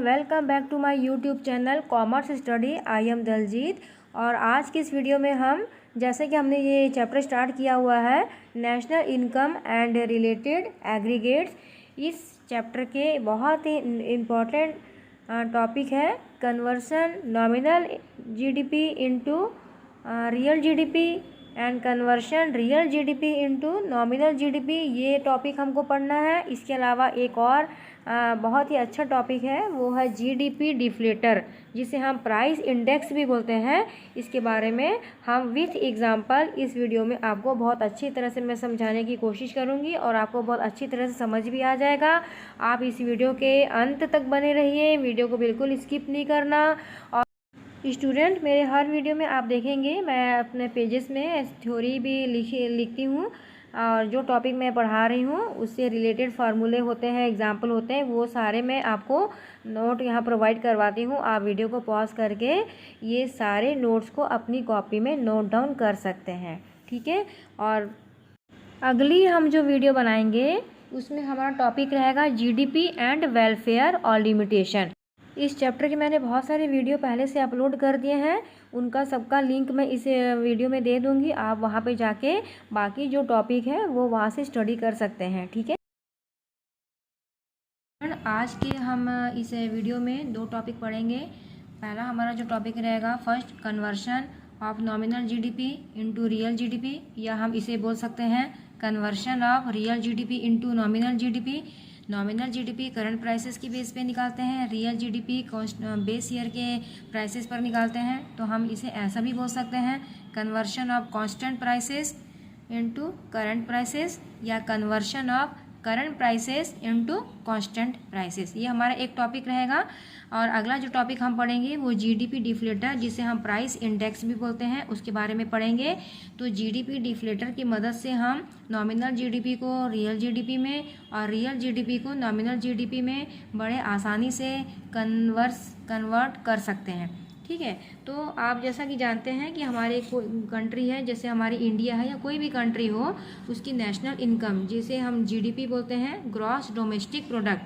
Welcome back to my YouTube channel commerce study. I am Daljeet. और आज की इस वीडियो में हम जैसे कि हमने ये चैप्टर स्टार्ट किया हुआ है national income and related aggregates, इस चैप्टर के बहुत ही इम्पोर्टेंट टॉपिक है conversion nominal GDP into real GDP and conversion real GDP into nominal GDP. ये टॉपिक हमको पढ़ना है। इसके अलावा एक और बहुत ही अच्छा टॉपिक है, वो है जीडीपी डिफ्लेटर, जिसे हम प्राइस इंडेक्स भी बोलते हैं। इसके बारे में हम विथ एग्जांपल इस वीडियो में आपको बहुत अच्छी तरह से मैं समझाने की कोशिश करूंगी और आपको बहुत अच्छी तरह से समझ भी आ जाएगा। आप इस वीडियो के अंत तक बने रहिए, वीडियो को बिल्कुल स्किप नहीं करना। और स्टूडेंट, मेरे हर वीडियो में आप देखेंगे मैं अपने पेजेस में थ्योरी भी लिखती हूँ और जो टॉपिक मैं पढ़ा रही हूँ उससे रिलेटेड फार्मूले होते हैं, एग्जाम्पल होते हैं, वो सारे मैं आपको नोट यहाँ प्रोवाइड करवाती हूँ। आप वीडियो को पॉज करके ये सारे नोट्स को अपनी कॉपी में नोट डाउन कर सकते हैं, ठीक है। और अगली हम जो वीडियो बनाएंगे उसमें हमारा टॉपिक रहेगा जीडीपी एंड वेलफेयर और लिमिटेशन। इस चैप्टर के मैंने बहुत सारे वीडियो पहले से अपलोड कर दिए हैं, उनका सबका लिंक मैं इस वीडियो में दे दूंगी। आप वहां पे जाके बाकी जो टॉपिक है वो वहां से स्टडी कर सकते हैं, ठीक है। आज के हम इस वीडियो में दो टॉपिक पढ़ेंगे। पहला हमारा जो टॉपिक रहेगा first, conversion of nominal GDP into real GDP, या हम इसे बोल सकते हैं conversion of real GDP into nominal GDP. Nominal GDP current prices की बेस पे निकालते हैं, रियल जीडीपी बेस ईयर के प्राइसेस पर निकालते हैं। तो हम इसे ऐसा भी बोल सकते हैं conversion of constant prices into current prices, या conversion of current prices into constant prices. ये हमारा एक टॉपिक रहेगा। और अगला जो टॉपिक हम पढ़ेंगे वो जीडीपी डिफ्लेटर, जिसे हम प्राइस इंडेक्स भी बोलते हैं, उसके बारे में पढ़ेंगे। तो जीडीपी डिफ्लेटर की मदद से हम नॉमिनल जीडीपी को रियल जीडीपी में और रियल जीडीपी को नॉमिनल जीडीपी में बड़े आसानी से कन्वर्ट कर सकते हैं, ठीक है। तो आप जैसा कि जानते हैं कि हमारे कंट्री है, जैसे हमारी इंडिया है या कोई भी कंट्री हो, उसकी नेशनल इनकम जिसे हम जीडीपी बोलते हैं, ग्रॉस डोमेस्टिक प्रोडक्ट,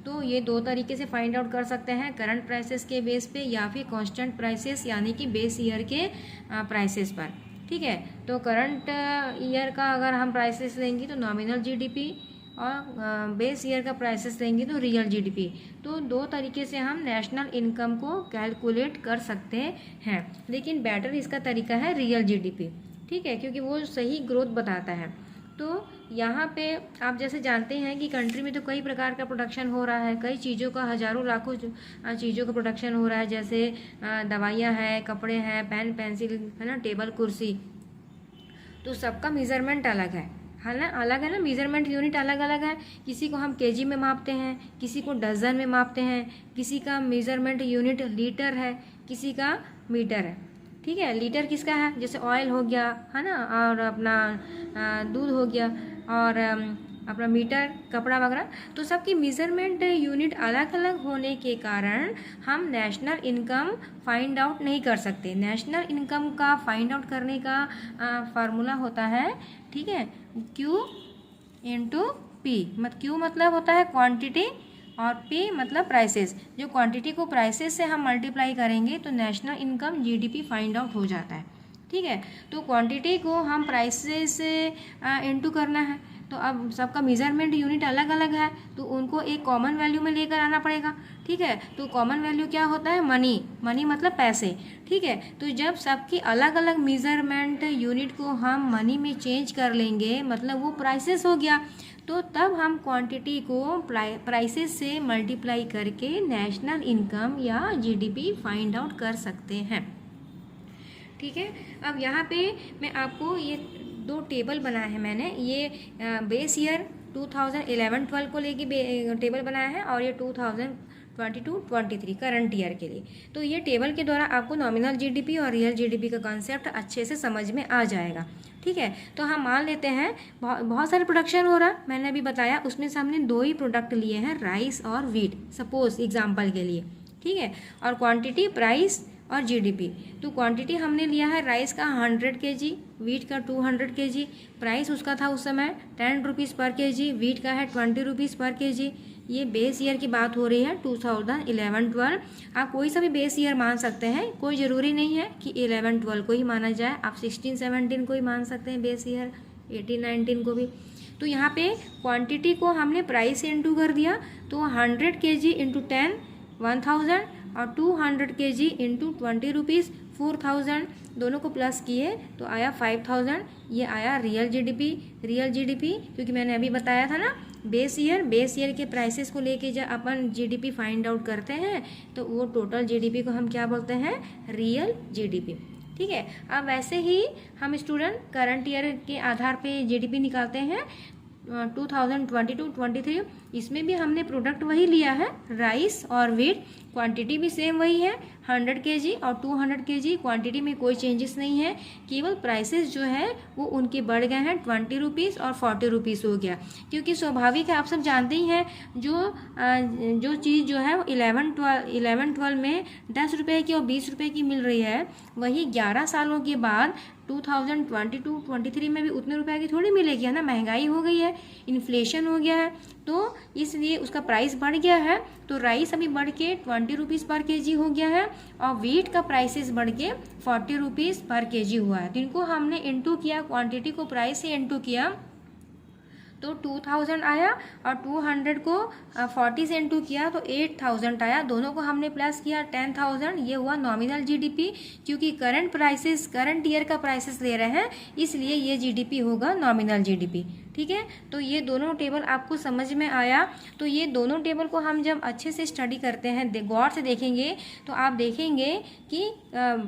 तो ये दो तरीके से फाइंड आउट कर सकते हैं, करंट प्राइसेस के बेस पे या फिर कांस्टेंट प्राइसेस यानी कि बेस ईयर के प्राइसेस पर, ठीक है। तो करंट ईयर का अगर हम प्राइसेस लेंगे तो नॉमिनल जीडीपी, और बेस ईयर का प्राइसेस लेंगे तो रियल जीडीपी। तो दो तरीके से हम नेशनल इनकम को कैलकुलेट कर सकते हैं, लेकिन बेटर इसका तरीका है रियल जीडीपी, ठीक है, क्योंकि वो सही ग्रोथ बताता है। तो यहाँ पे आप जैसे जानते हैं कि कंट्री में तो कई प्रकार का प्रोडक्शन हो रहा है, कई चीज़ों का, हज़ारों लाखों चीज़ों का प्रोडक्शन हो रहा है, जैसे दवाइयाँ हैं, कपड़े हैं, पेन पेंसिल है ना, टेबल कुर्सी। तो सबका मेज़रमेंट अलग है ना, अलग है ना, मेज़रमेंट यूनिट अलग अलग है। किसी को हम केजी में मापते हैं, किसी को डजन में मापते हैं, किसी का मेज़रमेंट यूनिट लीटर है, किसी का मीटर है, ठीक है। लीटर किसका है, जैसे ऑयल हो गया है ना, और अपना दूध हो गया, और अपना मीटर कपड़ा वगैरह। तो सबकी मेज़रमेंट यूनिट अलग अलग होने के कारण हम नेशनल इनकम फाइंड आउट नहीं कर सकते। नेशनल इनकम का फाइंड आउट करने का फार्मूला होता है, ठीक है, Q इंटू पी। Q मतलब होता है क्वांटिटी और P मतलब प्राइसेस। जो क्वांटिटी को प्राइसेस से हम मल्टीप्लाई करेंगे तो national income GDP find out हो जाता है, ठीक है। तो क्वांटिटी को हम प्राइसेस से इंटू करना है, तो अब सबका मेज़रमेंट यूनिट अलग अलग है, तो उनको एक कॉमन वैल्यू में लेकर आना पड़ेगा, ठीक है। तो कॉमन वैल्यू क्या होता है, मनी मतलब पैसे, ठीक है। तो जब सबकी अलग अलग मेज़रमेंट यूनिट को हम मनी में चेंज कर लेंगे, मतलब वो प्राइसेस हो गया, तो तब हम क्वांटिटी को प्राइसेस से मल्टीप्लाई करके नेशनल इनकम या जीडीपी फाइंड आउट कर सकते हैं, ठीक है। अब यहाँ पे मैं आपको ये दो टेबल बनाए हैं मैंने। ये बेस ईयर 2011-12 को लेके टेबल बनाया है, और ये 2022-23 करंट ईयर के लिए। तो ये टेबल के द्वारा आपको नॉमिनल जीडीपी और रियल जीडीपी का कॉन्सेप्ट अच्छे से समझ में आ जाएगा, ठीक है। तो हम मान लेते हैं बहुत सारे प्रोडक्शन हो रहा, मैंने अभी बताया, उसमें से हमने दो ही प्रोडक्ट लिए हैं, राइस और वीट, सपोज एग्जाम्पल के लिए, ठीक है। और क्वांटिटी, प्राइस और जीडीपी। तो क्वांटिटी हमने लिया है राइस का 100 kg, वीट का 200 kg, प्राइस उसका था उस समय 10 रुपीज़ पर kg, वीट का है 20 रुपीज़ पर kg, ये बेस ईयर की बात हो रही है 2011-12। आप कोई सा भी बेस ईयर मान सकते हैं, कोई ज़रूरी नहीं है कि 11-12 को ही माना जाए, आप 16-17 को ही मान सकते हैं बेस ईयर, 18-19 को भी। तो यहाँ पे क्वांटिटी को हमने प्राइस से इंटू कर दिया, तो 100 kg इंटू 10 1000 और 200 kg इंटू 20 रुपीज़ 4000, दोनों को प्लस किए तो आया 5000। ये आया रियल जीडीपी। रियल जीडीपी क्योंकि मैंने अभी बताया था ना, बेस ईयर के प्राइसेस को लेके जब अपन जीडीपी फाइंड आउट करते हैं तो वो टोटल जीडीपी को हम क्या बोलते हैं, रियल जीडीपी। ठीक है। अब वैसे ही हम स्टूडेंट करंट ईयर के आधार पे जीडीपी निकालते हैं 2022-23। इसमें भी हमने प्रोडक्ट वही लिया है, राइस और व्हीट, क्वांटिटी भी सेम वही है 100 kg और 200 kg, क्वांटिटी में कोई चेंजेस नहीं है, केवल प्राइसेस जो है वो उनके बढ़ गए हैं 20 रुपीज़ और 40 रुपीज़ हो गया। क्योंकि स्वाभाविक है, आप सब जानते ही हैं, जो चीज़ जो है वो 11-12 में 10 रुपये की और 20 रुपये की मिल रही है, वही 11 सालों के बाद 2022-23 में भी उतने रुपए की थोड़ी मिलेगी, है ना। महंगाई हो गई है, इन्फ्लेशन हो गया है, तो इसलिए उसका प्राइस बढ़ गया है। तो राइस अभी बढ़ के 20 रुपीज़ पर kg हो गया है और व्हीट का प्राइसेस बढ़ के 40 रुपीज़ पर kg हुआ है। तो इनको हमने इंटू किया, क्वांटिटी को प्राइस से इंटू किया तो 2000 आया और 200 को 40 से इंटू किया तो 8000 आया। दोनों को हमने प्लस किया 10000, ये हुआ नॉमिनल जीडीपी। क्योंकि करंट ईयर का प्राइसेस ले रहे हैं, इसलिए ये जीडीपी होगा नॉमिनल जीडीपी। ठीक है। तो ये दोनों टेबल आपको समझ में आया। तो ये दोनों टेबल को हम जब अच्छे से स्टडी करते हैं, गौर से देखेंगे, तो आप देखेंगे कि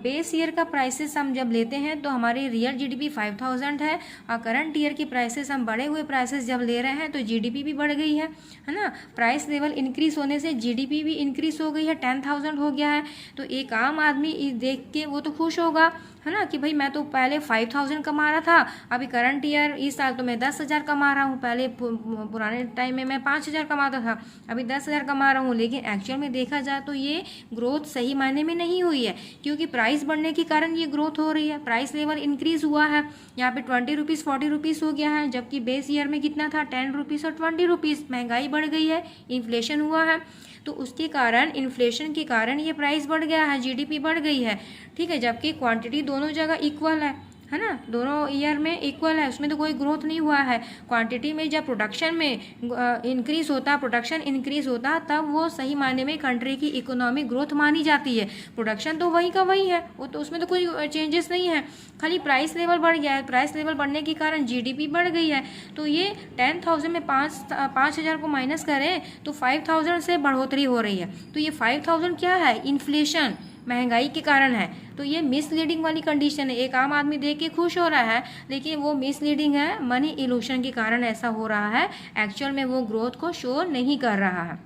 बेस ईयर का प्राइसेस हम जब लेते हैं तो हमारी रियल जीडीपी 5000 है और करंट ईयर की प्राइसेस हम बढ़े हुए प्राइसेस जब ले रहे हैं तो जीडीपी भी बढ़ गई है ना। प्राइस लेवल इंक्रीज होने से जीडीपी भी इंक्रीज हो गई है, 10,000 हो गया है। तो एक आम आदमी देख के वो तो खुश होगा, है ना, कि भाई मैं तो पहले 5000 कमा रहा था, अभी करंट ईयर इस साल तो मैं 10,000 कमा रहा हूँ। पहले पुराने टाइम में मैं 5000 कमाता था, अभी 10,000 कमा रहा हूँ। लेकिन एक्चुअल में देखा जाए तो ये ग्रोथ सही मायने में नहीं हुई है, क्योंकि प्राइस बढ़ने के कारण ये ग्रोथ हो रही है। प्राइस लेवल इंक्रीज हुआ है, यहाँ पे 20 रुपीज़ 40 रुपीज़ हो गया है, जबकि बेस ईयर में कितना था 10 रुपीज़ और 20 रुपीज़। महंगाई बढ़ गई है, इन्फ्लेशन हुआ है, तो उसके कारण, इन्फ्लेशन के कारण ये प्राइस बढ़ गया है, जीडीपी बढ़ गई है। ठीक है। जबकि क्वांटिटी दोनों जगह इक्वल है ना, दोनों ईयर में इक्वल है, उसमें तो कोई ग्रोथ नहीं हुआ है। क्वांटिटी में जब प्रोडक्शन में इंक्रीज होता, प्रोडक्शन इंक्रीज होता, तब वो सही मायने में कंट्री की इकोनॉमिक ग्रोथ मानी जाती है। प्रोडक्शन तो वही का वही है, वो तो उसमें तो कोई चेंजेस नहीं है, खाली प्राइस लेवल बढ़ गया है। प्राइस लेवल बढ़ने के कारण जीडीपी बढ़ गई है। तो ये 10,000 में 5,000 को माइनस करें तो 5,000 से बढ़ोतरी हो रही है। तो ये 5,000 क्या है, इन्फ्लेशन, महंगाई के कारण है। तो ये मिसलीडिंग वाली कंडीशन है। एक आम आदमी देख के खुश हो रहा है, लेकिन वो मिसलीडिंग है, मनी इल्यूशन के कारण ऐसा हो रहा है। एक्चुअल में वो ग्रोथ को शो नहीं कर रहा है।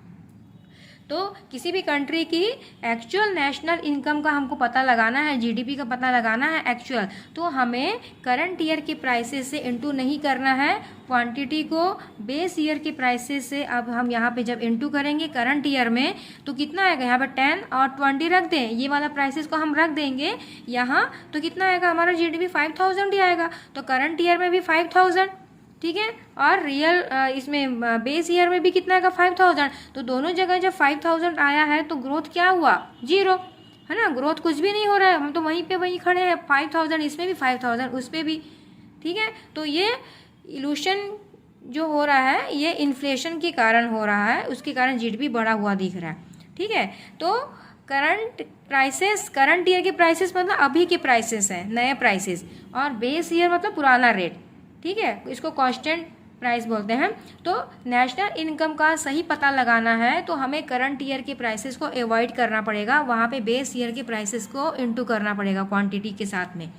तो किसी भी कंट्री की एक्चुअल नेशनल इनकम का हमको पता लगाना है, जीडीपी का पता लगाना है एक्चुअल, तो हमें करंट ईयर के प्राइसेस से इंटू नहीं करना है, क्वांटिटी को बेस ईयर के प्राइसेस से। अब हम यहाँ पे जब इंटू करेंगे करंट ईयर में तो कितना आएगा, यहाँ पर 10 और 20 रख दें, ये वाला प्राइसेस को हम रख देंगे यहाँ, तो कितना आएगा हमारा जीडीपी 5,000 ही आएगा। तो करंट ईयर में भी 5,000, ठीक है, और रियल इसमें बेस ईयर में भी कितना आएगा 5,000। तो दोनों जगह जब 5,000 आया है तो ग्रोथ क्या हुआ, 0, है ना, ग्रोथ कुछ भी नहीं हो रहा है, हम तो वहीं पे वहीं खड़े हैं। 5,000 इसमें भी, 5,000 उस पर भी। ठीक है। तो ये इल्यूशन जो हो रहा है ये इन्फ्लेशन के कारण हो रहा है, उसके कारण जीडीपी बढ़ा हुआ दिख रहा है। ठीक है। तो करंट ईयर के प्राइसेस मतलब अभी के प्राइसेस हैं, नए प्राइसेस, और बेस ईयर मतलब पुराना रेट। ठीक है। इसको कांस्टेंट प्राइस बोलते हैं। तो नेशनल इनकम का सही पता लगाना है तो हमें करंट ईयर के प्राइसेस को अवॉइड करना पड़ेगा, वहाँ पे बेस ईयर के प्राइसेस को इंटू करना पड़ेगा क्वांटिटी के साथ में।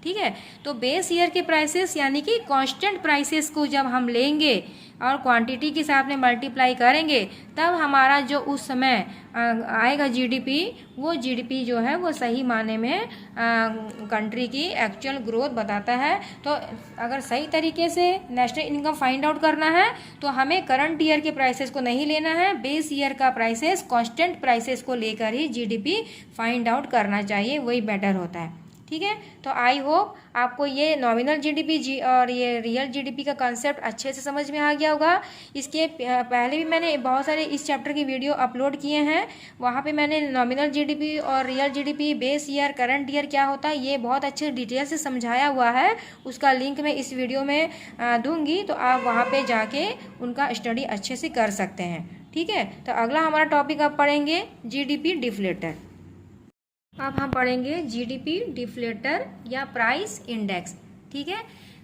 ठीक है। तो बेस ईयर के प्राइसेस यानी कि कांस्टेंट प्राइसेस को जब हम लेंगे और क्वांटिटी के साथ में मल्टीप्लाई करेंगे, तब हमारा जो उस समय आएगा जीडीपी, वो जीडीपी जो है वो सही माने में कंट्री की एक्चुअल ग्रोथ बताता है। तो अगर सही तरीके से नेशनल इनकम फाइंड आउट करना है तो हमें करंट ईयर के प्राइसेस को नहीं लेना है, बेस ईयर का प्राइसेस, कांस्टेंट प्राइसेस को लेकर ही जीडीपी फाइंड आउट करना चाहिए, वही बेटर होता है। ठीक है। तो आई होप आपको ये नॉमिनल जीडीपी और ये रियल जीडीपी का कॉन्सेप्ट अच्छे से समझ में आ गया होगा। इसके पहले भी मैंने बहुत सारे इस चैप्टर की वीडियो अपलोड किए हैं, वहाँ पे मैंने नॉमिनल जीडीपी और real GDP, base year, current year क्या होता है, ये बहुत अच्छे डिटेल से समझाया हुआ है। उसका लिंक मैं इस वीडियो में दूंगी, तो आप वहाँ पर जाके उनका स्टडी अच्छे से कर सकते हैं। ठीक है। तो अगला हमारा टॉपिक अब पढ़ेंगे जीडीपी डिफ्लेटर। अब हम पढ़ेंगे जीडीपी डिफ्लेटर या प्राइस इंडेक्स। ठीक है।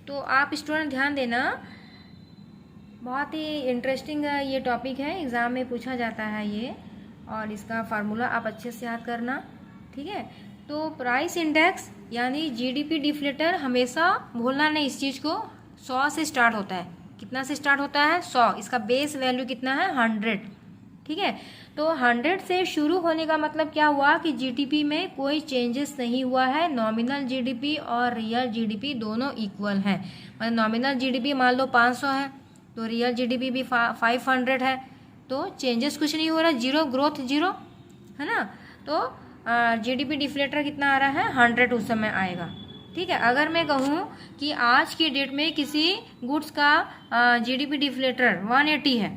तो आप स्टूडेंट ध्यान देना, बहुत ही इंटरेस्टिंग ये टॉपिक है, एग्ज़ाम में पूछा जाता है ये, और इसका फार्मूला आप अच्छे से याद करना। ठीक है। तो प्राइस इंडेक्स यानी जीडीपी डिफ्लेटर, हमेशा भूलना नहीं इस चीज़ को, 100 से स्टार्ट होता है। कितना से स्टार्ट होता है? 100। इसका बेस वैल्यू कितना है? 100। ठीक है। तो 100 से शुरू होने का मतलब क्या हुआ कि जीडीपी में कोई चेंजेस नहीं हुआ है। नॉमिनल जीडीपी और रियल जीडीपी दोनों इक्वल हैं। मतलब नॉमिनल जीडीपी मान लो 500 है, तो रियल जीडीपी भी 500 है, तो चेंजेस कुछ नहीं हो रहा, जीरो, ग्रोथ जीरो, है ना। तो जीडीपी डिफ्लेटर कितना आ रहा है? 100 उस समय आएगा। ठीक है। अगर मैं कहूँ कि आज की डेट में किसी गुड्स का जीडीपी डिफ्लेटर 180 है,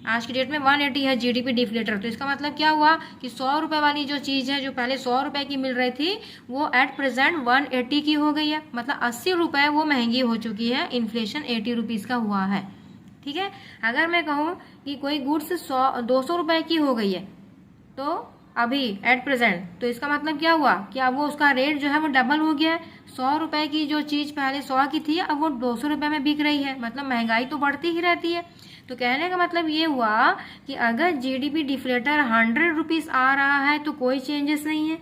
आज की डेट में 180 है जीडीपी डिफ्लेटर, तो इसका मतलब क्या हुआ कि 100 रुपये वाली जो चीज़ है, जो पहले 100 रुपये की मिल रही थी, वो एट प्रेजेंट 180 की हो गई है। मतलब 80 रुपये वो महंगी हो चुकी है, इन्फ्लेशन 80 रुपीज़ का हुआ है। ठीक है। अगर मैं कहूँ कि कोई गुड्स 200 रुपये की हो गई है, तो अभी एट प्रेजेंट, तो इसका मतलब क्या हुआ कि अब वो उसका रेट जो है वो डबल हो गया है। 100 रुपये की जो चीज़ पहले 100 की थी, अब वो 200 रुपये में बिक रही है। मतलब महंगाई तो बढ़ती ही रहती है। तो कहने का मतलब ये हुआ कि अगर जीडीपी डिफ्लेटर 100 रुपीज़ आ रहा है तो कोई चेंजेस नहीं है।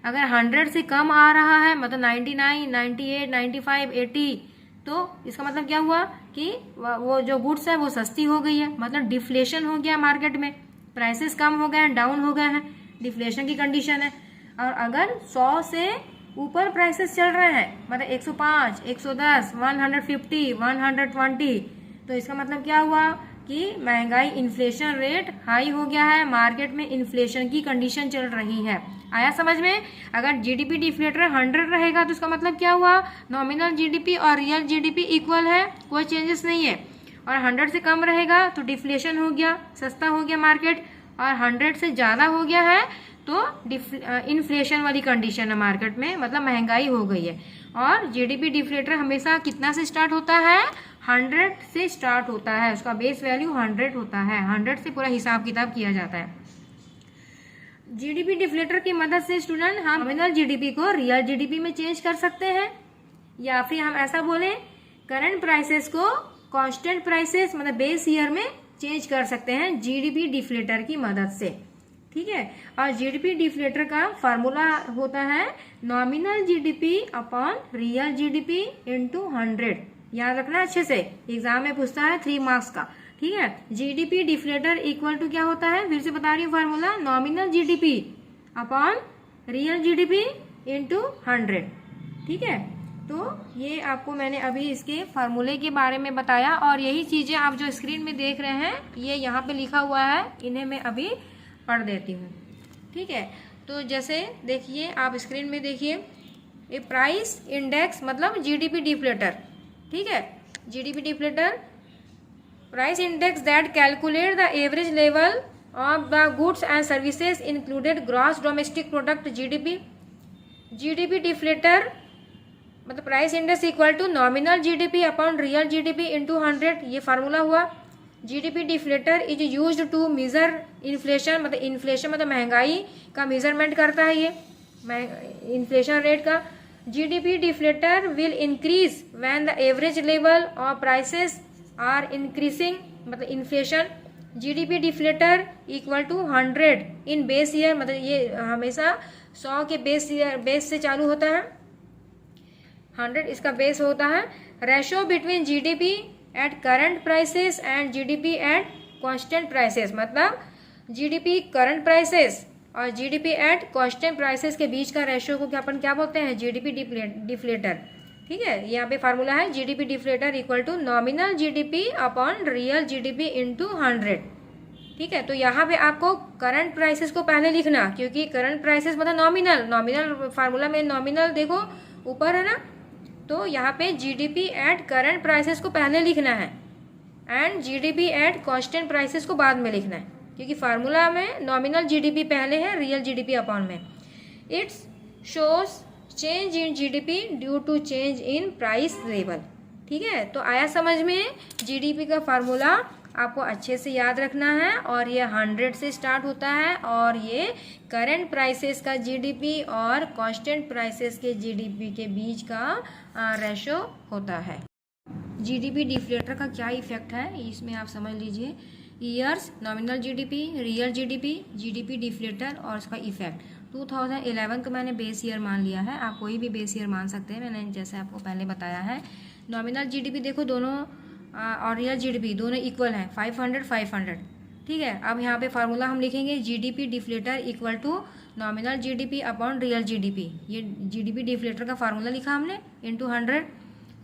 अगर 100 से कम आ रहा है, मतलब 99, 98, 95, 80, तो इसका मतलब क्या हुआ कि वो जो गुड्स है वो सस्ती हो गई है। मतलब डिफ्लेशन हो गया मार्केट में, प्राइसेस कम हो गए हैं, डाउन हो गए हैं, डिफ्लेशन की कंडीशन है। और अगर 100 से ऊपर प्राइसेस चल रहे हैं, मतलब 105, 110, 150, 120, तो इसका मतलब क्या हुआ कि महंगाई, इन्फ्लेशन रेट हाई हो गया है, मार्केट में इन्फ्लेशन की कंडीशन चल रही है। आया समझ में? अगर जीडीपी डिफ्लेटर 100 रहेगा तो इसका मतलब क्या हुआ, नॉमिनल जीडीपी और रियल जीडीपी इक्वल है, कोई चेंजेस नहीं है। और 100 से कम रहेगा तो डिफ्लेशन हो गया, सस्ता हो गया मार्केट, और 100 से ज़्यादा हो गया है तो इन्फ्लेशन वाली कंडीशन है मार्केट में, मतलब महंगाई हो गई है। और जीडीपी डिफ्लेटर हमेशा कितना से स्टार्ट होता है? 100 से स्टार्ट होता है, उसका बेस वैल्यू 100 होता है। 100 से पूरा हिसाब किताब किया जाता है। जीडीपी डिफ्लेटर की मदद से स्टूडेंट हम नॉमिनल जीडीपी को रियल जीडीपी में चेंज कर सकते हैं, या फिर हम ऐसा बोलें करंट प्राइसेस को कांस्टेंट प्राइसेस, मतलब बेस ईयर में चेंज कर सकते हैं जीडीपी डिफ्लेटर की मदद से। ठीक है। और जीडीपी डिफ्लेटर का फार्मूला होता है nominal GDP upon real GDP into 100। याद रखना अच्छे से, एग्जाम में पूछता है 3 मार्क्स का। ठीक है। जीडीपी डिफ्लेटर इक्वल टू क्या होता है, फिर से बता रही हूँ formula, nominal GDP upon real GDP into 100। ठीक है। तो ये आपको मैंने अभी इसके फार्मूले के बारे में बताया, और यही चीज़ें आप जो स्क्रीन में देख रहे हैं ये यहाँ पे लिखा हुआ है, इन्हें मैं अभी पढ़ देती हूँ। ठीक है। तो जैसे देखिए, आप स्क्रीन में देखिए, ये प्राइस इंडेक्स मतलब जीडीपी डिफ्लेटर। ठीक है। GDP deflator, price index that calculate the average level of the goods and services included gross domestic product GDP. GDP deflator मतलब price index equal to nominal GDP upon real GDP into 100, ये formula हुआ। GDP deflator is used to measure inflation, मतलब inflation मतलब महंगाई का measurement करता है ये, इन्फ्लेशन रेट का। GDP deflator will increase when the average level of prices are increasing, मतलब inflation. GDP deflator equal to 100 in base year, मतलब ये हमेशा 100 के बेस से चालू होता है, 100 इसका बेस होता है। Ratio between GDP at current prices and GDP at constant prices, मतलब जीडीपी करंट प्राइसेस और जीडीपी एट कांस्टेंट प्राइसेस के बीच का रेशो को अपन क्या बोलते हैं, जीडीपी डिफ्लेटर। ठीक है। यहाँ पे फार्मूला है GDP deflator equal to nominal GDP upon real GDP into 100। ठीक है। तो यहाँ पे आपको करंट प्राइसेस को पहले लिखना, क्योंकि करंट प्राइसेस मतलब नॉमिनल फार्मूला में नॉमिनल देखो ऊपर है ना, तो यहाँ पे जीडीपी एट करंट प्राइसेस को पहले लिखना है and GDP at constant prices को बाद में लिखना है, क्योंकि फार्मूला में नॉमिनल जीडीपी पहले है, रियल जीडीपी अपॉन में। It's shows change in GDP due to change in price level. ठीक है, तो आया समझ में। जीडीपी का फार्मूला आपको अच्छे से याद रखना है और ये 100 से स्टार्ट होता है और ये करंट प्राइसेस का जीडीपी और कांस्टेंट प्राइसेस के जीडीपी के बीच का रेशो होता है। जीडीपी डिफ्लेटर का क्या इफेक्ट है इसमें आप समझ लीजिए। Years, nominal GDP, real GDP, GDP deflator और उसका इफेक्ट। 2011 को मैंने बेस ईयर मान लिया है, आप कोई भी बेस ईयर मान सकते हैं, मैंने जैसे आपको पहले बताया है। नॉमिनल जीडीपी देखो दोनों और रियल जीडीपी दोनों इक्वल हैं, 500। ठीक है, अब यहाँ पे फार्मूला हम लिखेंगे GDP deflator equal to nominal GDP upon real GDP. ये जीडीपी डिफ्लेटर का फार्मूला लिखा हमने इंटू 100।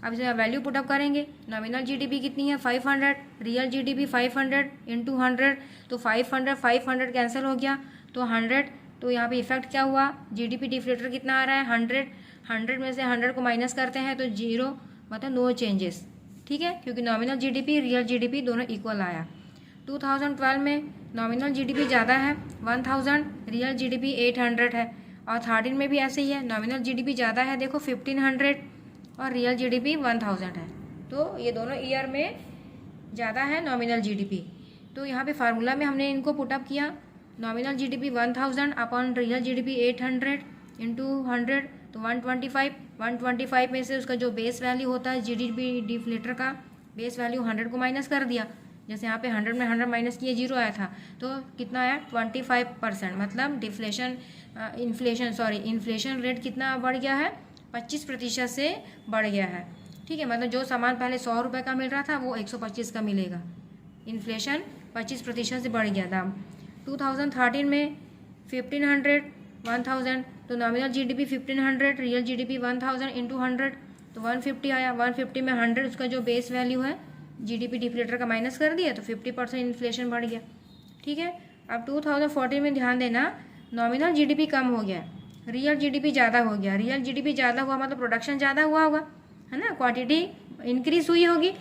अब इसे वैल्यू पुटअप करेंगे। नॉमिनल जीडीपी कितनी है 500, रियल जीडीपी 500 इंटू 100, तो 500 कैंसिल हो गया तो 100। तो यहाँ पे इफेक्ट क्या हुआ, जीडीपी डिफ्लेटर कितना आ रहा है 100 में से 100 को माइनस करते हैं तो 0, मतलब नो चेंजेस। ठीक है, क्योंकि नॉमिनल जीडीपी रियल जीडीपी दोनों इक्वल आया। 2012 में नॉमिनल जीडीपी ज़्यादा है 1000, रियल जीडीपी 800 है। और 13 में भी ऐसे ही है, नॉमिनल जीडीपी ज़्यादा है देखो 1500 और रियल जीडीपी 1000 है। तो ये दोनों ईयर में ज़्यादा है नॉमिनल जीडीपी। तो यहाँ पे फार्मूला में हमने इनको पुटअप किया, nominal GDP 1000 upon real GDP 800 into 100, तो 125 में से उसका जो बेस वैल्यू होता है जीडीपी डिफ्लेटर का बेस वैल्यू 100 को माइनस कर दिया। जैसे यहाँ पे 100 में 100 माइनस किए 0 आया था, तो कितना आया 25%, मतलब इन्फ्लेशन रेट कितना बढ़ गया है 25% से बढ़ गया है। ठीक है, मतलब जो सामान पहले 100 रुपये का मिल रहा था वो 125 का मिलेगा, इन्फ्लेशन 25% से बढ़ गया दाम। 2013 में 1000, तो nominal GDP 1500, real GDP 1000 into 100, तो 150 आया। 150 में 100 उसका जो बेस वैल्यू है जीडीपी डिफ्लेटर का माइनस कर दिया, तो 50% इन्फ्लेशन बढ़ गया। ठीक है, अब 2014 में ध्यान देना, नॉमिनल जीडीपी कम हो गया, रियल जीडीपी ज़्यादा हो गया। रियल जीडीपी ज़्यादा हुआ मतलब प्रोडक्शन ज़्यादा हुआ होगा, है ना, क्वांटिटी इंक्रीज हुई होगी।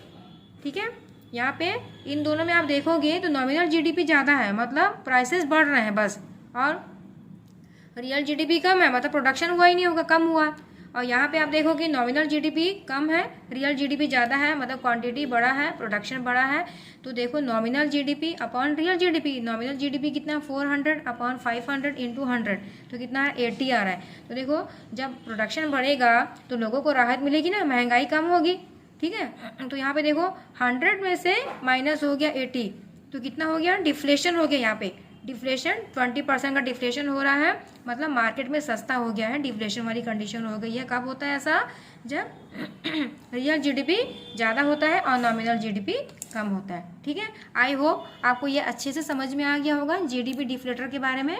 ठीक है, यहाँ पे इन दोनों में आप देखोगे तो नॉमिनल जीडीपी ज़्यादा है मतलब प्राइसेस बढ़ रहे हैं बस, और रियल जीडीपी कम है मतलब प्रोडक्शन हुआ ही नहीं होगा, कम हुआ। और यहाँ पे आप देखोगे नॉमिनल जीडीपी कम है, रियल जीडीपी ज़्यादा है, मतलब क्वांटिटी बड़ा है, प्रोडक्शन बड़ा है। तो देखो nominal GDP upon real GDP, nominal GDP कितना 400 अपॉन 500 इंटू 100, तो कितना है 80 आ रहा है। तो देखो जब प्रोडक्शन बढ़ेगा तो लोगों को राहत मिलेगी ना, महंगाई कम होगी। ठीक है, तो यहाँ पे देखो 100 में से माइनस हो गया 80, तो कितना हो गया डिफ्लेशन हो गया। यहाँ पे डिफ्लेशन 20% का डिफ्लेशन हो रहा है, मतलब मार्केट में सस्ता हो गया है, डिफ्लेशन वाली कंडीशन हो गई है। कब होता है ऐसा, जब रियल जीडीपी ज़्यादा होता है और नॉमिनल जीडीपी कम होता है। ठीक है, आई होप आपको ये अच्छे से समझ में आ गया होगा जीडीपी डिफ्लेटर के बारे में।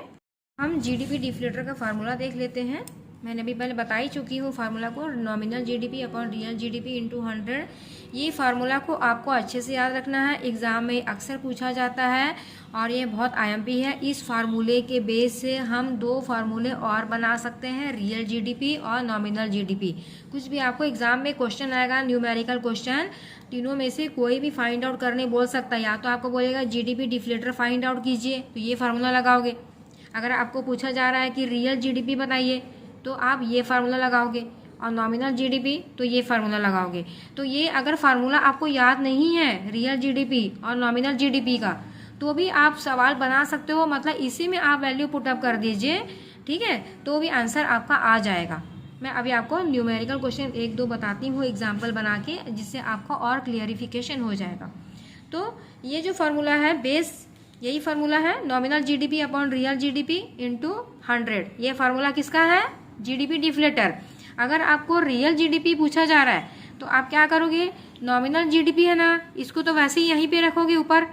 हम जीडीपी डिफ्लेटर का फार्मूला देख लेते हैं। मैंने अभी पहले बता ही चुकी हूँ फार्मूला को, nominal GDP upon real GDP into 100। ये फार्मूला को आपको अच्छे से याद रखना है, एग्ज़ाम में अक्सर पूछा जाता है और ये बहुत आईएमपी है। इस फार्मूले के बेस से हम 2 फार्मूले और बना सकते हैं, रियल जीडीपी और नॉमिनल जीडीपी। कुछ भी आपको एग्ज़ाम में क्वेश्चन आएगा, न्यूमेरिकल क्वेश्चन, तीनों में से कोई भी फाइंड आउट करने बोल सकता है। या तो आपको बोलेगा जीडीपी डिफ्लेटर फाइंड आउट कीजिए, तो ये फार्मूला लगाओगे। अगर आपको पूछा जा रहा है कि रियल जीडीपी बताइए, तो आप ये फार्मूला लगाओगे, और नॉमिनल जीडीपी तो ये फार्मूला लगाओगे। तो ये अगर फार्मूला आपको याद नहीं है रियल जीडीपी और नॉमिनल जीडीपी का, तो भी आप सवाल बना सकते हो, मतलब इसी में आप वैल्यू पुटअप कर दीजिए। ठीक है, तो भी आंसर आपका आ जाएगा। मैं अभी आपको न्यूमेरिकल क्वेश्चन 1-2 बताती हूँ एग्जाम्पल बना के, जिससे आपका और क्लियरिफिकेशन हो जाएगा। तो ये जो फार्मूला है बेस, यही फार्मूला है, nominal GDP upon real GDP into 100। ये फार्मूला किसका है, जीडीपी डिफ्लेटर। अगर आपको रियल जीडीपी पूछा जा रहा है तो आप क्या करोगे, नॉमिनल जीडीपी है ना, इसको तो वैसे ही यहीं पे रखोगे ऊपर।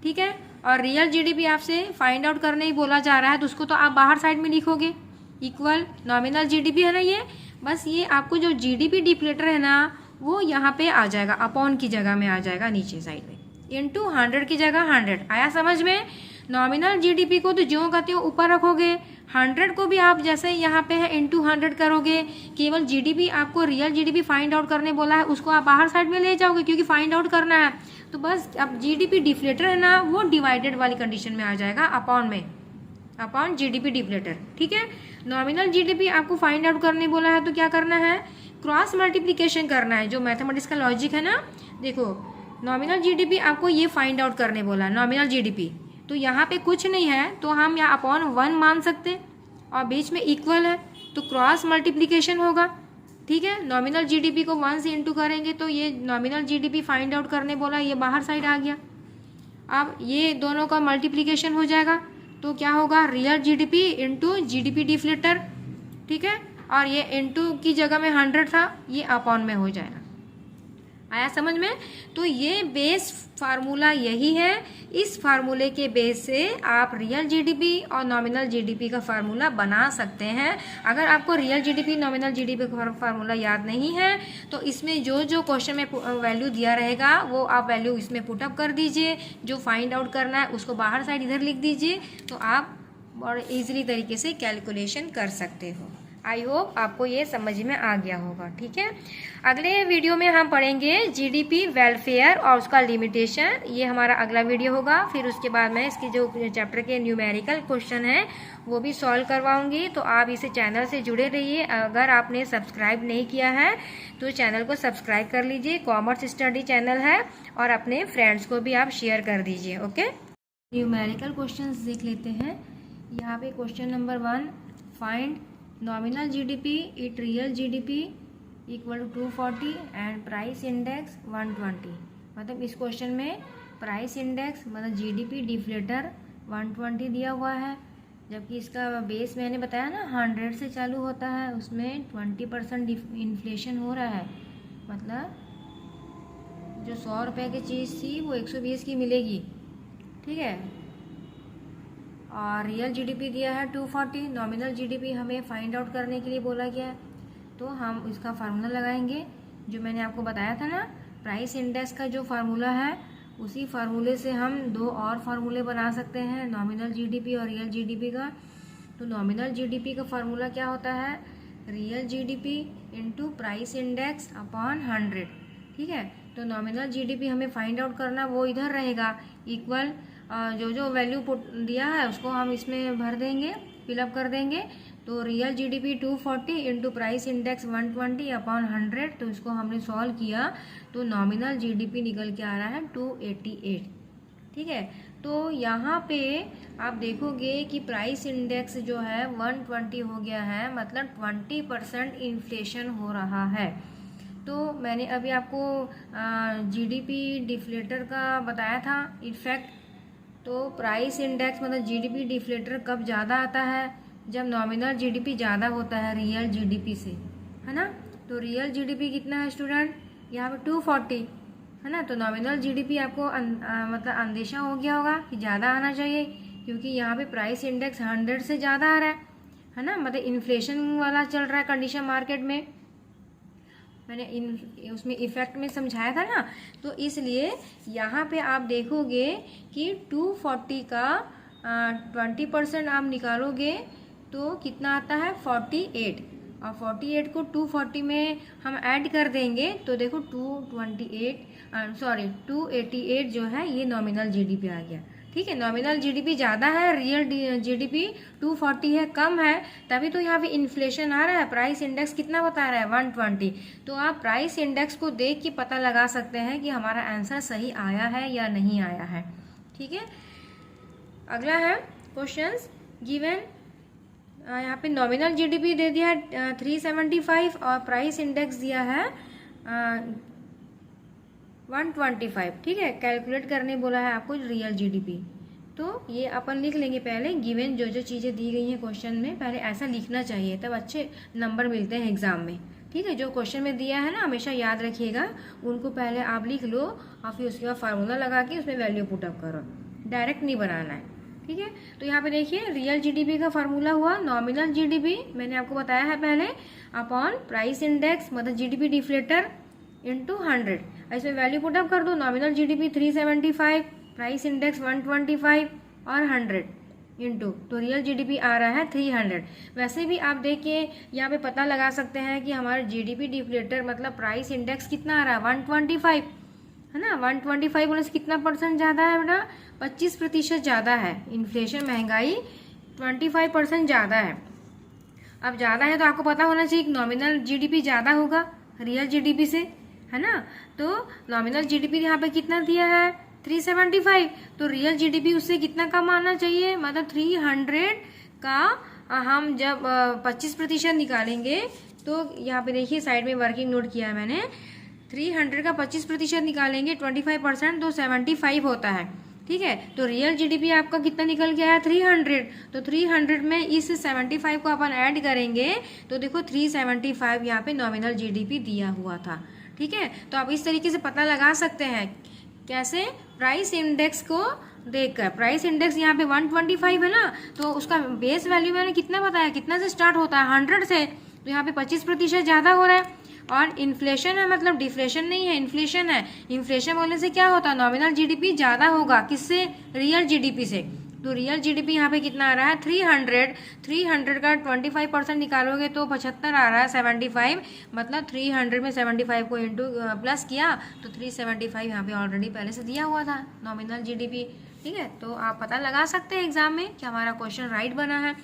ठीक है, और रियल जीडीपी आपसे फाइंड आउट करने ही बोला जा रहा है, तो उसको तो आप बाहर साइड में लिखोगे, इक्वल नॉमिनल जीडीपी है ना ये, बस ये आपको जो जीडीपी डिफ्लेटर है ना वो यहाँ पे आ जाएगा, अपॉन की जगह में आ जाएगा नीचे साइड में, इंटू 100 की जगह 100। आया समझ में? नॉमिनल जीडीपी को तो ज्यों का त्यों ऊपर रखोगे, 100 को भी आप जैसे यहाँ पे है इंटू 100 करोगे। केवल जीडीपी, आपको रियल जीडीपी फाइंड आउट करने बोला है, उसको आप बाहर साइड में ले जाओगे क्योंकि फाइंड आउट करना है। तो बस अब जीडीपी डिफ्लेटर है ना, वो डिवाइडेड वाली कंडीशन में आ जाएगा अपॉन में, अपॉन जीडीपी डिफ्लेटर। ठीक है, नॉमिनल जीडीपी आपको फाइंड आउट करने बोला है तो क्या करना है, क्रॉस मल्टीप्लीकेशन करना है। जो मैथमेटिक्स का लॉजिक है ना, देखो नॉमिनल जीडीपी आपको ये फाइंड आउट करने बोला है, नॉमिनल जीडीपी। तो यहाँ पे कुछ नहीं है तो हम यहाँ अपॉन 1 मान सकते हैं, और बीच में इक्वल है तो क्रॉस मल्टीप्लीकेशन होगा। ठीक है, नॉमिनल जीडीपी को 1 से इंटू करेंगे तो ये नॉमिनल जीडीपी फाइंड आउट करने बोला, ये बाहर साइड आ गया। अब ये दोनों का मल्टीप्लीकेशन हो जाएगा तो क्या होगा, real GDP into GDP deflator. ठीक है, और ये इंटू की जगह में 100 था, ये अपॉन में हो जाएगा। आया समझ में? तो ये बेस फार्मूला यही है। इस फार्मूले के बेस से आप रियल जीडीपी और नॉमिनल जीडीपी का फार्मूला बना सकते हैं। अगर आपको रियल जीडीपी नॉमिनल जीडीपी का फार्मूला याद नहीं है तो इसमें जो जो क्वेश्चन में वैल्यू दिया रहेगा वो आप वैल्यू इसमें पुटअप कर दीजिए। जो फाइंड आउट करना है उसको बाहर साइड इधर लिख दीजिए, तो आप और ईजिली तरीके से कैलकुलेशन कर सकते हो। आई होप आपको ये समझ में आ गया होगा। ठीक है, अगले वीडियो में हम पढ़ेंगे जीडीपी वेलफेयर और उसका लिमिटेशन, ये हमारा अगला वीडियो होगा। फिर उसके बाद मैं इसकी जो चैप्टर के न्यूमेरिकल क्वेश्चन है वो भी सॉल्व करवाऊंगी। तो आप इसे चैनल से जुड़े रहिए। अगर आपने सब्सक्राइब नहीं किया है तो चैनल को सब्सक्राइब कर लीजिए, कॉमर्स स्टडी चैनल है, और अपने फ्रेंड्स को भी आप शेयर कर दीजिए। ओके, न्यूमेरिकल क्वेश्चन देख लेते हैं। यहाँ पे question number 1, find nominal GDP it real GDP equal to 240 and price index 120। मतलब इस क्वेश्चन में प्राइस इंडेक्स मतलब जीडीपी डिफ्लेटर 120 दिया हुआ है, जबकि इसका बेस मैंने बताया ना 100 से चालू होता है, उसमें 20% इन्फ्लेशन हो रहा है। मतलब जो 100 रुपये की चीज़ थी वो 120 की मिलेगी। ठीक है, और रियल जीडीपी दिया है 240, नॉमिनल जीडीपी हमें फाइंड आउट करने के लिए बोला गया है। तो हम इसका फार्मूला लगाएंगे जो मैंने आपको बताया था ना, प्राइस इंडेक्स का जो फार्मूला है उसी फार्मूले से हम 2 और फार्मूले बना सकते हैं, नॉमिनल जीडीपी और रियल जीडीपी का। तो नॉमिनल जीडीपी का फार्मूला क्या होता है, real GDP into price index upon 100। ठीक है, तो नॉमिनल जीडीपी हमें फाइंड आउट करना, वो इधर रहेगा इक्वल, जो जो वैल्यू पुट दिया है उसको हम इसमें भर देंगे, फिलअप कर देंगे। तो real GDP 240 into price index 120 upon 100, तो इसको हमने सॉल्व किया तो नॉमिनल जीडीपी निकल के आ रहा है 288। ठीक है, तो यहाँ पे आप देखोगे कि प्राइस इंडेक्स जो है 120 हो गया है, मतलब 20% इन्फ्लेशन हो रहा है। तो मैंने अभी आपको जीडीपी डिफ्लेटर का बताया था इफेक्ट। तो प्राइस इंडेक्स मतलब जीडीपी डिफ्लेटर कब ज़्यादा आता है, जब नॉमिनल जीडीपी ज़्यादा होता है रियल जीडीपी से, है ना। तो रियल जीडीपी कितना है स्टूडेंट, यहाँ पे 240 है ना। तो नॉमिनल जीडीपी आपको मतलब अंदेशा हो गया होगा कि ज़्यादा आना चाहिए, क्योंकि यहाँ पे प्राइस इंडेक्स 100 से ज़्यादा आ रहा है ना। मतलब इन्फ्लेशन वाला चल रहा है कंडीशन मार्केट में, मैंने उसमें इफेक्ट में समझाया था ना। तो इसलिए यहाँ पे आप देखोगे कि 240 का 20% आप निकालोगे तो कितना आता है 48, और 48 को 240 में हम ऐड कर देंगे तो देखो 288 जो है ये नॉमिनल जीडीपी आ गया। ठीक है, नॉमिनल जीडीपी ज़्यादा है, रियल जीडीपी 240 है, कम है, तभी तो यहाँ पे इन्फ्लेशन आ रहा है। प्राइस इंडेक्स कितना बता रहा है 120। तो आप प्राइस इंडेक्स को देख के पता लगा सकते हैं कि हमारा आंसर सही आया है या नहीं आया है। ठीक है, अगला है क्वेश्चंस गिवन। यहाँ पे नॉमिनल जीडीपी दे दिया है 375 और प्राइस इंडेक्स दिया है 125। ठीक है, कैलकुलेट करने बोला है आपको रियल जीडीपी। तो ये अपन लिख लेंगे पहले, गिवन जो जो चीज़ें दी गई हैं क्वेश्चन में पहले ऐसा लिखना चाहिए, तब अच्छे नंबर मिलते हैं एग्जाम में। ठीक है, जो क्वेश्चन में दिया है ना हमेशा याद रखिएगा, उनको पहले आप लिख लो और फिर उसके बाद फार्मूला लगा के उसमें वैल्यू पुटअप करो, डायरेक्ट नहीं बनाना है। ठीक है, तो यहाँ पे देखिए रियल जीडीपी का फार्मूला हुआ नॉमिनल जीडीपी, मैंने आपको बताया है पहले, अपॉन प्राइस इंडेक्स मतलब जीडीपी डिफ्लेटर इंटू 100। इसमें वैल्यू पुटअप कर दो। नॉमिनल जीडीपी 375, प्राइस इंडेक्स 125 और 100 इंटू, तो रियल जीडीपी आ रहा है 300। वैसे भी आप देखिए यहाँ पे पता लगा सकते हैं कि हमारा जीडीपी डिफ्लेटर मतलब प्राइस इंडेक्स कितना आ रहा है 125, है ना। 125 बोले से कितना परसेंट ज़्यादा है बेटा, 25% ज़्यादा है। इन्फ्लेशन महंगाई 25% ज़्यादा है। अब ज़्यादा है तो आपको पता होना चाहिए कि नॉमिनल जीडीपी ज़्यादा होगा रियल जीडीपी से, है ना। तो नॉमिनल जीडीपी यहाँ पे कितना दिया है 375, तो रियल जीडीपी उससे कितना कम आना चाहिए, मतलब 300 का हम जब 25% निकालेंगे तो यहाँ पे देखिए साइड में वर्किंग नोट किया है मैंने। 300 का 25% निकालेंगे 25% तो 75 होता है, ठीक है। तो रियल जीडीपी आपका कितना निकल के आया 300, तो 300 में इस 75 को अपन ऐड करेंगे तो देखो 375 यहाँ पे नॉमिनल जीडीपी दिया हुआ था, ठीक है। तो आप इस तरीके से पता लगा सकते हैं कैसे, प्राइस इंडेक्स को देखकर। प्राइस इंडेक्स यहाँ पे 125 है ना, तो उसका बेस वैल्यू मैंने कितना बताया, कितना से स्टार्ट होता है 100 से, तो यहाँ पे 25% ज़्यादा हो रहा है। और इन्फ्लेशन है मतलब डिफ्लेशन नहीं है, इन्फ्लेशन है। इन्फ्लेशन बोलने से क्या होता है, नॉमिनल जीडीपी ज़्यादा होगा किससे, रियल जीडीपी से। तो रियल जीडीपी यहाँ पे कितना आ रहा है 300 का 25% निकालोगे तो 75 आ रहा है, 75 मतलब 300 में 75 को इंटू प्लस किया तो 375 यहाँ पे ऑलरेडी पहले से दिया हुआ था नॉमिनल जीडीपी, ठीक है। तो आप पता लगा सकते हैं एग्जाम में कि हमारा क्वेश्चन राइट बना है।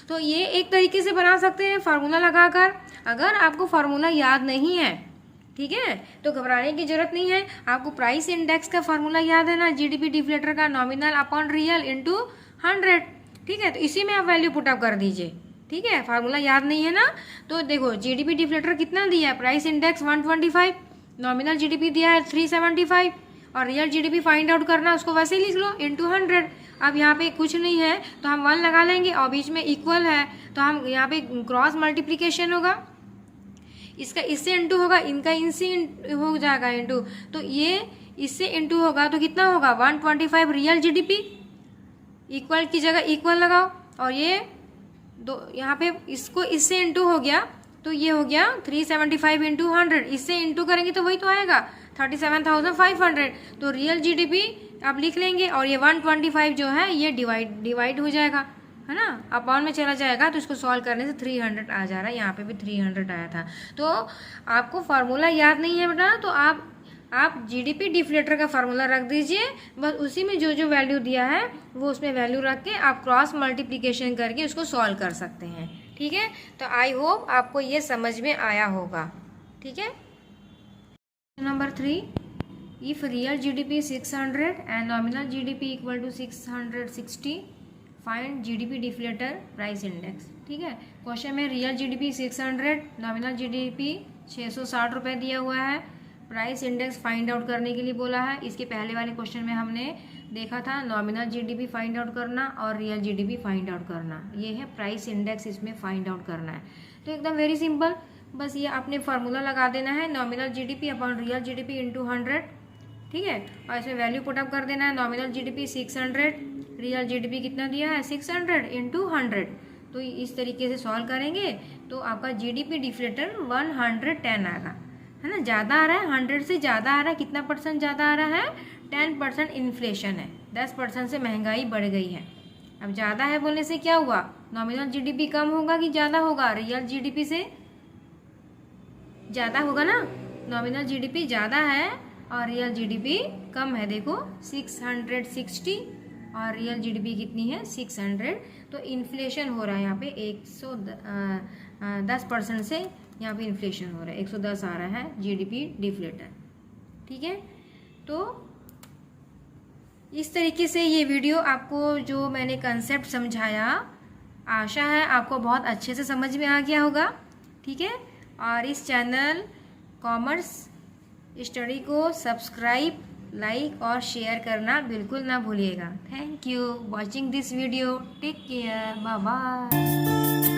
तो ये एक तरीके से बना सकते हैं फार्मूला लगाकर। अगर आपको फार्मूला याद नहीं है, ठीक है, तो घबराने की जरूरत नहीं है। आपको प्राइस इंडेक्स का फार्मूला याद है ना, जीडीपी डिफ्लेटर का, नॉमिनल अपॉन रियल इंटू 100, ठीक है। तो इसी में आप वैल्यू पुटअप कर दीजिए, ठीक है। फार्मूला याद नहीं है ना, तो देखो जीडीपी डिफ्लेटर कितना दिया है, प्राइस इंडेक्स 125, नॉमिनल जीडीपी दिया है 375 और रियल जीडीपी फाइंड आउट करना, उसको वैसे ही लिख लो इंटू 100। अब यहाँ पे कुछ नहीं है तो हम 1 लगा लेंगे और बीच में इक्वल है तो हम यहाँ पे क्रॉस मल्टीप्लीकेशन होगा, इसका इससे इंटू होगा, इनका इनसे हो जाएगा इंटू, तो ये इससे इंटू होगा तो कितना होगा 125 रियल जीडीपी, इक्वल की जगह इक्वल लगाओ और ये दो यहाँ पे इसको इससे इंटू हो गया तो ये हो गया 375 इंटू 100, इससे इंटू करेंगे तो वही तो आएगा 37,500। तो रियल जीडीपी आप लिख लेंगे और ये 125 जो है ये डिवाइड हो जाएगा, है ना, अपॉन में चला जाएगा तो इसको सॉल्व करने से 300 आ जा रहा है। यहाँ पे भी 300 आया था। तो आपको फार्मूला याद नहीं है बेटा तो आप जीडीपी डिफ्लेटर का फार्मूला रख दीजिए, बस उसी में जो जो वैल्यू दिया है वो उसमें वैल्यू रख के आप क्रॉस मल्टीप्लिकेशन करके उसको सॉल्व कर सकते हैं, ठीक है। तो आई होप आपको ये समझ में आया होगा, ठीक है। Number 3, if real GDP 600 and nominal GDP equal to 660, find GDP deflator price index, ठीक है। क्वेश्चन में रियल जीडीपी 600, नॉमिनल जीडीपी 660 रुपये दिया हुआ है, प्राइस इंडेक्स फाइंड आउट करने के लिए बोला है। इसके पहले वाले क्वेश्चन में हमने देखा था नॉमिनल जीडीपी फाइंड आउट करना और रियल जीडीपी फाइंड आउट करना, ये है प्राइस इंडेक्स, इसमें फाइंड आउट करना है। तो एकदम वेरी सिंपल, बस ये आपने फार्मूला लगा देना है, nominal GDP upon real GDP into 100, ठीक है। और इसमें वैल्यू पुटअप कर देना है, नॉमिनल जीडीपी 600, रियल जीडीपी कितना दिया है 600 इंटू 100। तो इस तरीके से सॉल्व करेंगे तो आपका जीडीपी डिफ्लेटर 110 आएगा, है ना। ज़्यादा आ रहा है, 100 से ज़्यादा आ रहा है, कितना परसेंट ज़्यादा आ रहा है 10% इन्फ्लेशन है, 10% से महंगाई बढ़ गई है। अब ज़्यादा है बोलने से क्या हुआ, नॉमिनल जीडीपी कम होगा कि ज़्यादा होगा, रियल जीडीपी से ज़्यादा होगा ना। नॉमिनल जीडीपी ज़्यादा है और रियल जीडीपी कम है, देखो 660 और रियल जीडीपी कितनी है 600। तो इन्फ्लेशन हो रहा है यहाँ पे 110% से यहाँ पे इन्फ्लेशन हो रहा है, 110 आ रहा है जीडीपी डिफ्लेटर, ठीक है। तो इस तरीके से ये वीडियो आपको जो मैंने कंसेप्ट समझाया, आशा है आपको बहुत अच्छे से समझ में आ गया होगा, ठीक है। और इस चैनल कॉमर्स स्टडी को सब्सक्राइब, लाइक और शेयर करना बिल्कुल ना भूलिएगा। Thank you watching this video, take care, bye bye.